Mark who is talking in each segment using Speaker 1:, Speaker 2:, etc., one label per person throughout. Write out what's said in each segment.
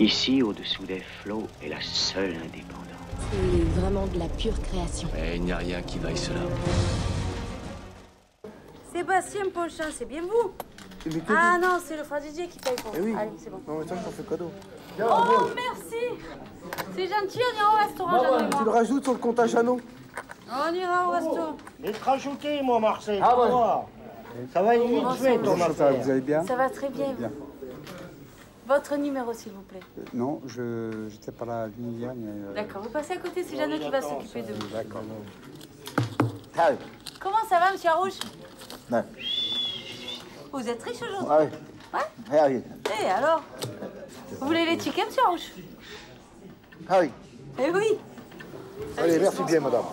Speaker 1: Ici, au-dessous des flots, est la seule indépendance.
Speaker 2: C'est vraiment de la pure création.
Speaker 3: Mais il n'y a rien qui vaille cela.
Speaker 4: Sébastien Ponchin, c'est bien vous? Ah non, c'est le frère Didier qui paye pour vous.
Speaker 5: Eh oui.
Speaker 4: Allez, c'est bon.
Speaker 5: Non, mais toi, je t'en fais cadeau.
Speaker 4: Oh, merci. C'est gentil, on ira au restaurant, Jeannot et
Speaker 5: Tu le
Speaker 4: moi.
Speaker 5: rajoutes sur le compte à Jeannot.
Speaker 4: On ira au resto.
Speaker 6: Je vais te rajouter, moi, Marseille.
Speaker 5: Ah ouais.
Speaker 6: Ça va aller vite fait, ton Marseille.
Speaker 5: Vous allez bien?
Speaker 4: Ça va très bien.
Speaker 5: Bien.
Speaker 4: Votre numéro, s'il vous plaît.
Speaker 5: Non, je n'étais pas là hier.
Speaker 4: D'accord, vous passez à côté, c'est Jeannot qui va s'occuper de vous.
Speaker 5: D'accord.
Speaker 6: Allez.
Speaker 4: Comment ça va, monsieur Arouche?
Speaker 6: Ouais.
Speaker 4: Vous êtes riche aujourd'hui?
Speaker 6: Ouais.
Speaker 4: Ouais?
Speaker 6: Allez.
Speaker 4: Eh alors? Vous voulez les tickets, monsieur Arouche?
Speaker 6: Allez.
Speaker 4: Eh oui.
Speaker 6: Allez, merci bien, madame.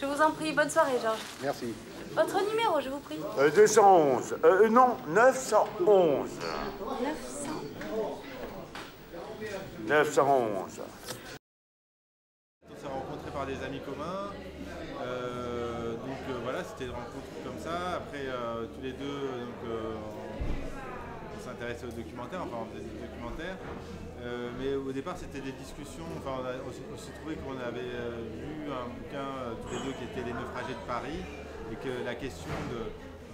Speaker 4: Je vous en prie, bonne soirée, Georges.
Speaker 6: Merci.
Speaker 4: Votre numéro, je vous prie.
Speaker 7: 211. Non, 911.
Speaker 4: 900.
Speaker 7: 911.
Speaker 8: On s'est rencontrés par des amis communs. Voilà, c'était une rencontre comme ça. Après, tous les deux, on s'intéressait au documentaire, enfin on faisait des documentaires. Mais au départ, c'était des discussions. Enfin, on s'est trouvé qu'on avait lu un bouquin tous les deux qui était Les naufragés de Paris, et que la question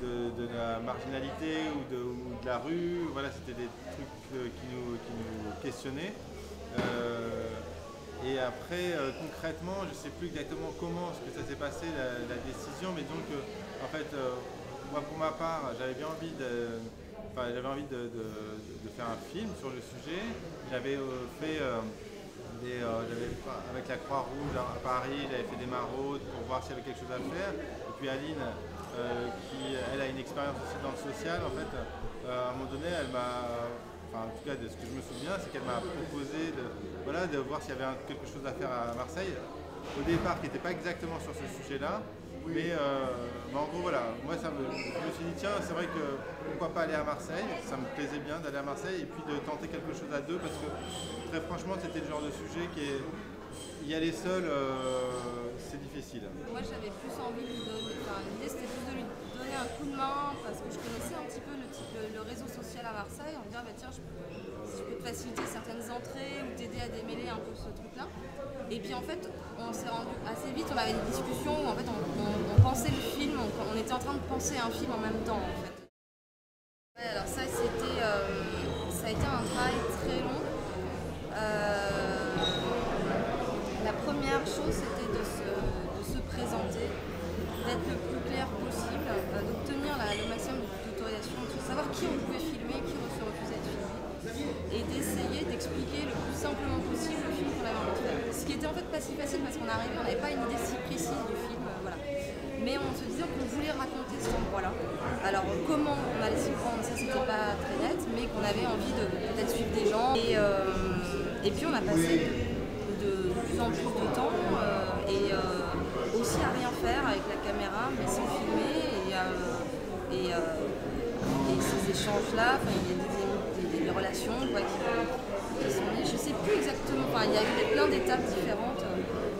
Speaker 8: de la marginalité ou de la rue, voilà, c'était des trucs qui nous questionnaient. Et après, concrètement, je ne sais plus exactement comment ça s'est passé, la décision, mais donc, en fait, moi, pour ma part, j'avais envie de faire un film sur le sujet. J'avais fait avec la Croix-Rouge à Paris, j'avais fait des maraudes pour voir s'il y avait quelque chose à faire. Et puis Aline, qui elle a une expérience aussi dans le social, en fait, à un moment donné, elle m'a... Enfin, en tout cas, de ce que je me souviens, c'est qu'elle m'a proposé de voir s'il y avait quelque chose à faire à Marseille. Au départ, qui n'était pas exactement sur ce sujet-là, mais en gros, voilà, moi, je me suis dit, tiens, c'est vrai que pourquoi pas aller à Marseille, ça me plaisait bien d'aller à Marseille, et puis de tenter quelque chose à deux, parce que très franchement, c'était le genre de sujet y aller seul, c'est difficile.
Speaker 9: Moi, j'avais plus envie de lui donner, l'idée c'était plus de lui donner un coup de main, parce que je connaissais un petit peu le réseau social à Marseille, en me disant, bah, tiens, si je peux te faciliter certaines entrées ou t'aider à démêler un peu ce truc-là. Et puis en fait, on s'est rendu assez vite, on avait des discussions où en fait, on pensait le film, on était en train de penser un film en même temps, en fait. Ouais, alors ça, ça a été un travail très long. La première chose, c'était de se présenter, d'être le plus clair possible, d'obtenir le maximum d'autorisation, de savoir qui on pouvait filmer, qui se refusait de filmer, et d'essayer d'expliquer le plus simplement possible le film qu'on avait envie de faire. Ce qui était en fait pas si facile parce qu'on arrivait, on n'avait pas une idée si précise du film, voilà. Mais on se disait qu'on voulait raconter cet endroit-là. Alors comment on allait s'y prendre, ça c'était pas très net, mais qu'on avait envie de peut-être suivre des gens. Et puis on a passé de plus en plus de temps et aussi à rien faire avec la caméra, mais sans filmer et ces échanges-là, il y a des relations quoi, qui sont nées. Je ne sais plus exactement, il y a eu plein d'étapes différentes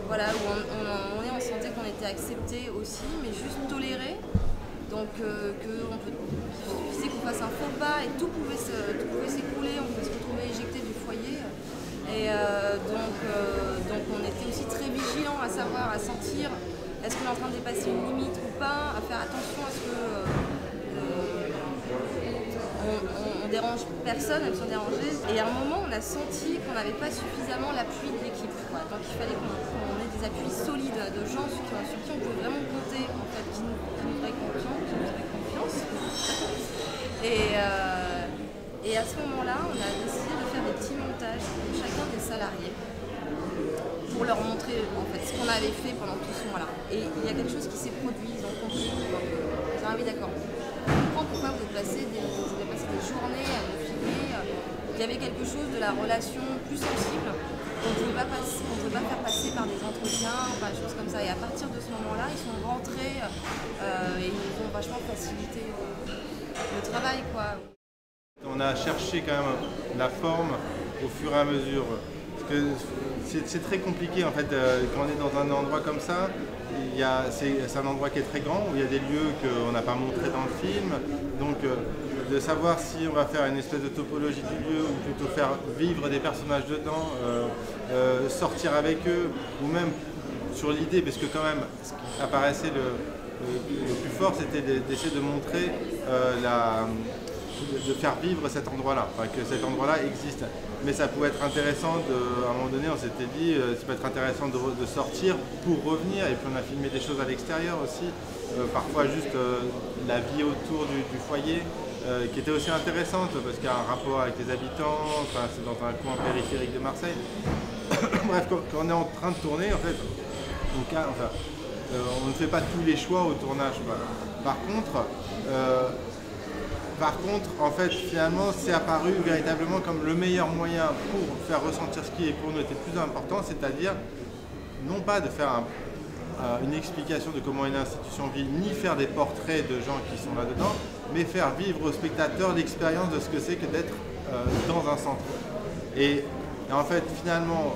Speaker 9: voilà, où on sentait qu'on était accepté aussi, mais juste toléré. Donc il suffisait qu'on fasse un faux pas et tout pouvait s'écrouler, on pouvait se retrouver éjecté du foyer. Et donc on était aussi très vigilants à savoir, à sentir est-ce qu'on est en train de dépasser une limite ou pas, à faire attention à ce que on dérange personne, même si on dérangeait. Et à un moment, on a senti qu'on n'avait pas suffisamment l'appui de l'équipe. Donc il fallait qu'on ait des appuis solides de gens sur qui on pouvait vraiment compter, en fait, qui nous feraient confiance. Et à ce moment-là, on a décidé de faire des petits montages pour chacun des salariés pour leur montrer en fait ce qu'on avait fait pendant tout ce mois-là. Et il y a quelque chose qui s'est produit, ils ont compris. Ils ont dit d'accord. On comprend pourquoi vous avez passé des journées à nous filmer. Il y avait quelque chose de la relation plus sensible qu'on ne pouvait pas faire passer par des entretiens, des choses comme ça. Et à partir de ce moment-là, ils sont rentrés et ils nous ont vachement facilité le travail, quoi.
Speaker 8: On a cherché quand même la forme au fur et à mesure. Parce que c'est très compliqué en fait quand on est dans un endroit comme ça. C'est un endroit qui est très grand où il y a des lieux qu'on n'a pas montrés dans le film. Donc de savoir si on va faire une espèce de topologie du lieu ou plutôt faire vivre des personnages dedans, sortir avec eux, ou même sur l'idée, parce que quand même ce qui apparaissait le plus fort, c'était d'essayer de montrer, de faire vivre cet endroit-là, enfin, que cet endroit-là existe. Mais ça pouvait être intéressant, à un moment donné on s'était dit, ça peut être intéressant de sortir pour revenir, et puis on a filmé des choses à l'extérieur aussi, parfois juste la vie autour du foyer, qui était aussi intéressante parce qu'il y a un rapport avec les habitants, enfin, c'est dans un coin périphérique de Marseille. Bref, quand on est en train de tourner, en fait, on ne fait pas tous les choix au tournage. Par contre, en fait, finalement, c'est apparu véritablement comme le meilleur moyen pour faire ressentir ce qui est pour nous était plus important, c'est-à-dire non pas de faire une explication de comment une institution vit, ni faire des portraits de gens qui sont là-dedans, mais faire vivre aux spectateurs l'expérience de ce que c'est que d'être dans un centre. Et en fait, finalement,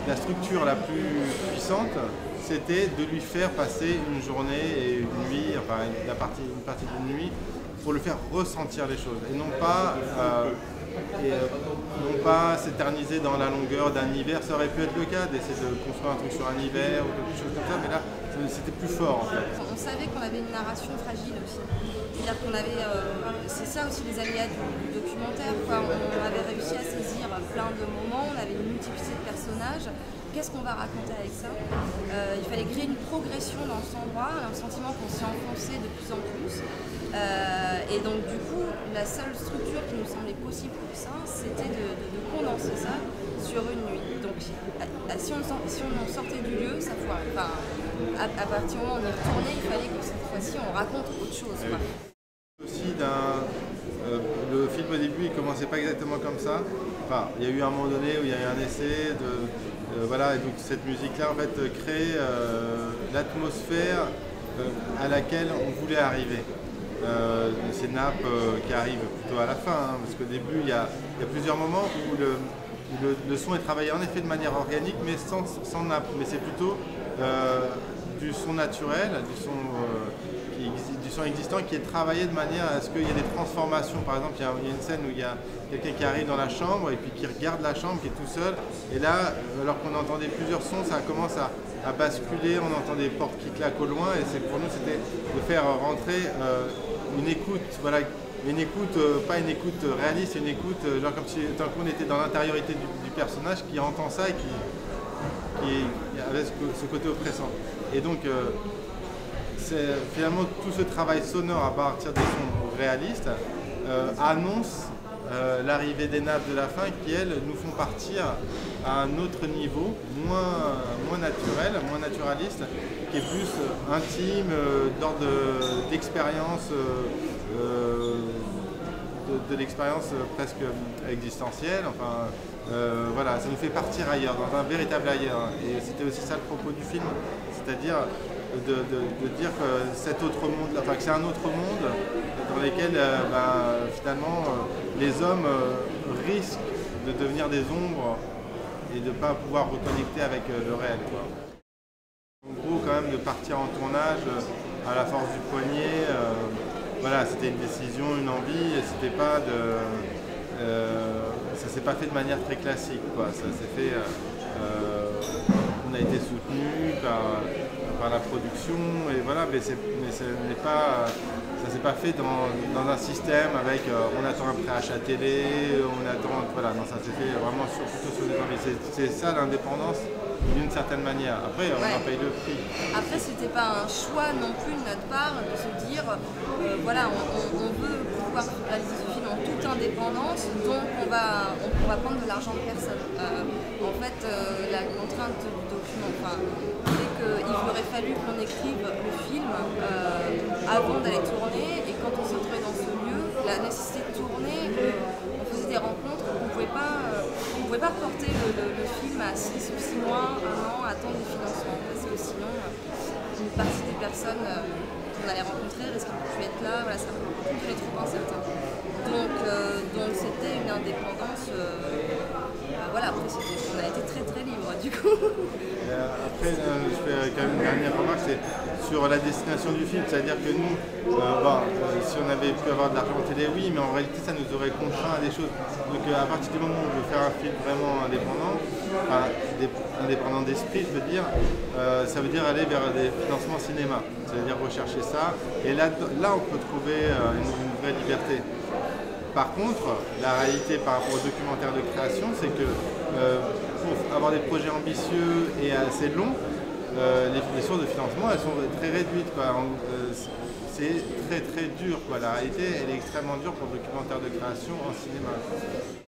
Speaker 8: la structure la plus puissante, c'était de lui faire passer une journée et une nuit, enfin une partie d'une nuit, pour le faire ressentir les choses, et non pas s'éterniser dans la longueur d'un hiver. Ça aurait pu être le cas d'essayer de construire un truc sur un hiver ou quelque chose comme ça, mais là c'était plus fort en fait.
Speaker 9: On savait qu'on avait une narration fragile aussi. C'est-à-dire qu'on avait, c'est ça aussi les aléas du documentaire, quoi. On avait réussi à saisir plein de moments, on avait une multiplicité de personnages. Qu'est-ce qu'on va raconter avec ça? Il fallait créer une progression dans cet endroit, un sentiment qu'on s'y enfonçait de plus en plus. Et donc du coup, la seule structure qui nous semblait possible pour ça, c'était de condenser ça sur une nuit. Donc si on sortait du lieu, ça foirait. Enfin, à partir du moment où on y retournait, il fallait que cette fois-ci on raconte autre chose, quoi.
Speaker 8: Aussi le film au début il commençait pas exactement comme ça. Enfin, il y a eu un moment donné où il y a eu un essai voilà, et donc cette musique-là en fait crée l'atmosphère à laquelle on voulait arriver. Ces nappes qui arrivent plutôt à la fin, parce qu'au début il y a plusieurs moments où le son est travaillé en effet de manière organique, mais sans nappe, mais c'est plutôt du son naturel, du son existant qui est travaillé de manière à ce qu'il y ait des transformations. Par exemple, il y a une scène où il y a quelqu'un qui arrive dans la chambre et puis qui regarde la chambre, qui est tout seul, et là, alors qu'on entendait plusieurs sons, ça commence à basculer, on entend des portes qui claquent au loin, et pour nous c'était de faire rentrer une écoute, voilà, une écoute, pas une écoute réaliste, une écoute genre comme si tant qu'on était dans l'intériorité du personnage qui entend ça et qui avait ce côté oppressant. Et donc finalement tout ce travail sonore à partir des sons réalistes annonce l'arrivée des nappes de la fin qui, elles, nous font partir à un autre niveau, moins naturel, moins naturaliste, qui est plus intime, d'ordre d'expérience, de l'expérience presque existentielle. Enfin, voilà, ça nous fait partir ailleurs, dans un véritable ailleurs. Et c'était aussi ça le propos du film, c'est-à-dire de dire que cet autre monde, enfin que c'est un autre monde dans lequel finalement les hommes risquent de devenir des ombres et de ne pas pouvoir reconnecter avec le réel, quoi. En gros, quand même, de partir en tournage à la force du poignet, voilà, c'était une décision, une envie, et c'était pas ça s'est pas fait de manière très classique, quoi. Ça s'est fait, on a été soutenu par la production, et voilà, mais ça s'est pas fait dans un système avec on attend un préachat télé, on attend, voilà, non, ça s'est fait vraiment plutôt sur des envies. C'est ça l'indépendance d'une certaine manière. Après, on en paye le prix. Après,
Speaker 9: c'était pas un choix non plus de notre part de se dire voilà, on veut pouvoir réaliser ce film en toute indépendance, donc on va prendre de l'argent de personne. En fait, la contrainte du document, c'est qu'il aurait fallu qu'on écrive le film avant d'aller tourner, et quand on se retrouvait dans ce lieu, la nécessité de tourner, on faisait des rencontres, on ne pouvait pas reporter le film à 6 ou 6 mois, 1 an, attendre du financement, parce que sinon une partie des personnes qu'on allait rencontrer risquaient de ne plus être là, voilà, ça devenait trop incertain. Donc c'était une indépendance, voilà, après on a été très très libre du coup.
Speaker 8: Après, je fais quand même une dernière remarque, c'est sur la destination du film, c'est-à-dire que nous, si on avait pu avoir de l'argent en télé, oui, mais en réalité ça nous aurait contraint à des choses. Donc à partir du moment où on veut faire un film vraiment indépendant, indépendant d'esprit, je veux dire, ça veut dire aller vers des financements cinéma, c'est-à-dire rechercher ça, et là on peut trouver une vraie liberté. Par contre, la réalité par rapport au documentaire de création, c'est que pour avoir des projets ambitieux et assez longs, les sources de financement, elles sont très réduites, quoi. C'est très très dur, quoi. La réalité, elle est extrêmement dure pour le documentaire de création en cinéma.